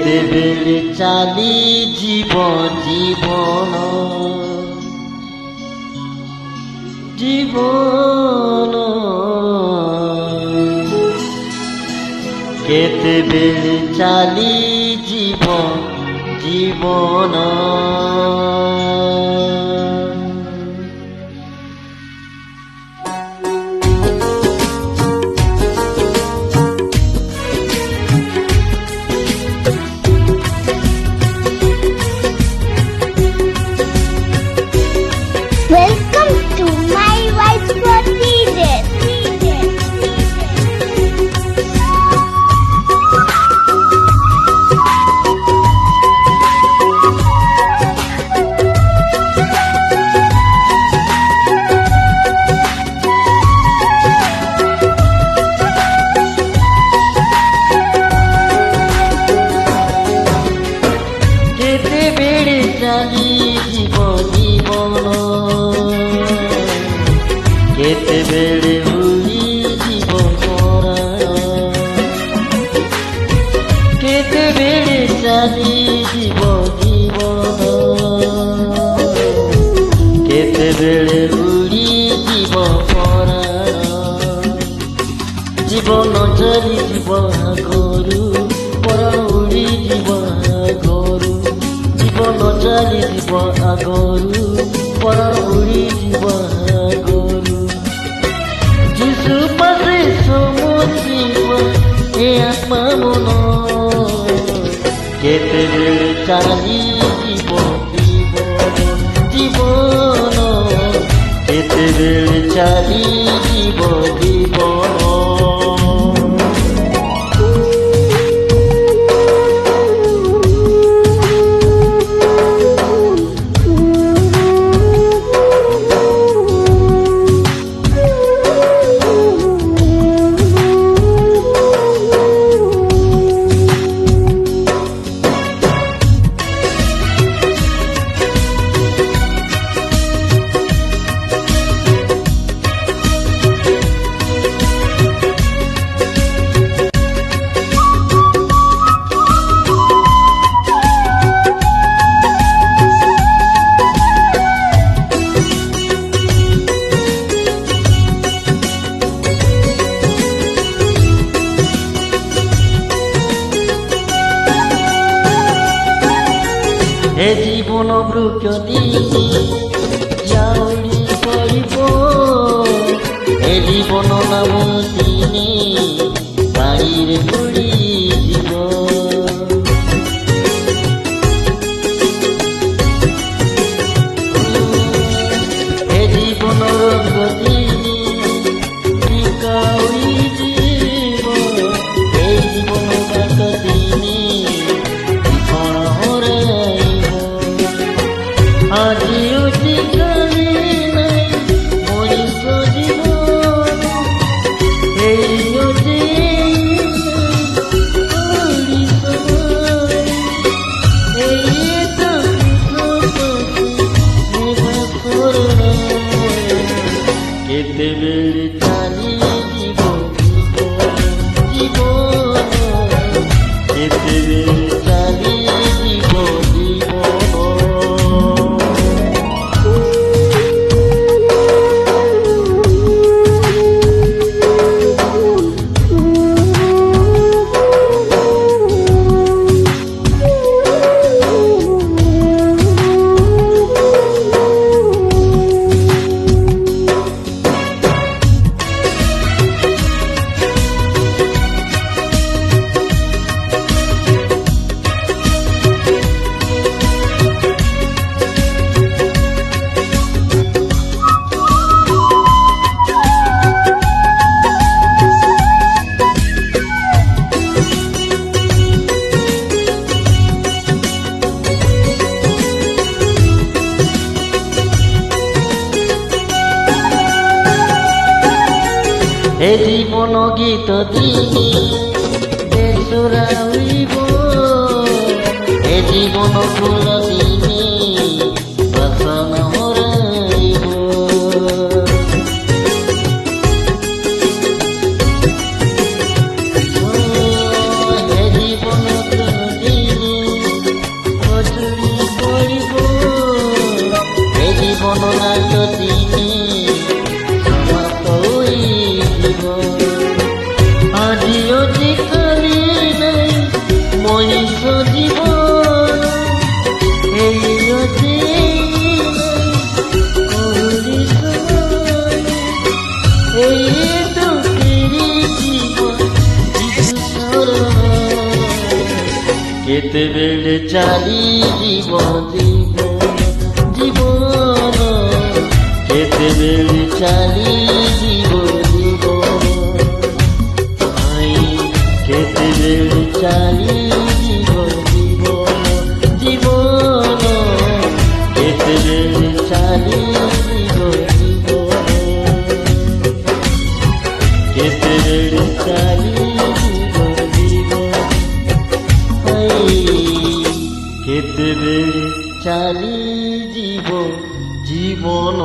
କେତେବେଳେ ଚାଲିଯିବ ଜୀବନ ଜୀବନ କେତେବେଳେ ଚାଲିଯିବ ଜୀବନ Welcome to my wife's birthday. କେତେବେଳେ ଚାଲିଯିବ ଜୀବନ କେତେବେଳେ ଉଡ଼ିଯିବ ପରାଣ କେତେବେଳେ ଚାଲିଯିବ ଜୀବନ କେତେବେଳେ ଉଡ଼ିଯିବ ପରାଣ ଜୀବନ ଚାଲିଯିବ ଆଗରୁ ପରାଣ ଉଡ଼ିଯିବ ଆଗରୁ ଜୀବନ ଚାଲିଯିବ ଆଗରୁ ପରାଣ ଉଡ଼ିଯିବ ଆଗରୁ যিশু পাশে সমুচিব এ আত্মা মন কেতেবেলে চালিଯିବ জীবন জীবন কেতেবেলে চালিଯିବ জীবন এ জীবন বৃক্ষ দিনে ঝাউলি পড়িব এ জীবন নাম দিনে বাড়িরে পড়িଯିব এ জীবন রঙ্গ দিনে ফিকা উড়িଯିব এই জীবন বাক দিনে আজি অতি কালি নাই মনিষ জীবন এই অতি কেতেবেলে চালিଯିବ জীবন কেতেবেলে চালিଯିବ জীবন এ জীবন গীত দিনে দেশরা উড়িব এ জীবন ফুল দিনে বাসনা হরাইব এ জীবন দিনে যে কালি নাই মহিষ জীবন এই যে এই দুঃখেরই জীবন কেতে বেড়ে চালি জীবন জীবন কেতে বেড়ে চালি জীবন কেতে বেড়ে চালি জীবন জীবন কেতে বেড়ে চালি জীবন কেতে বেড়ে চালি কেতে বেড়ে চালি জীবন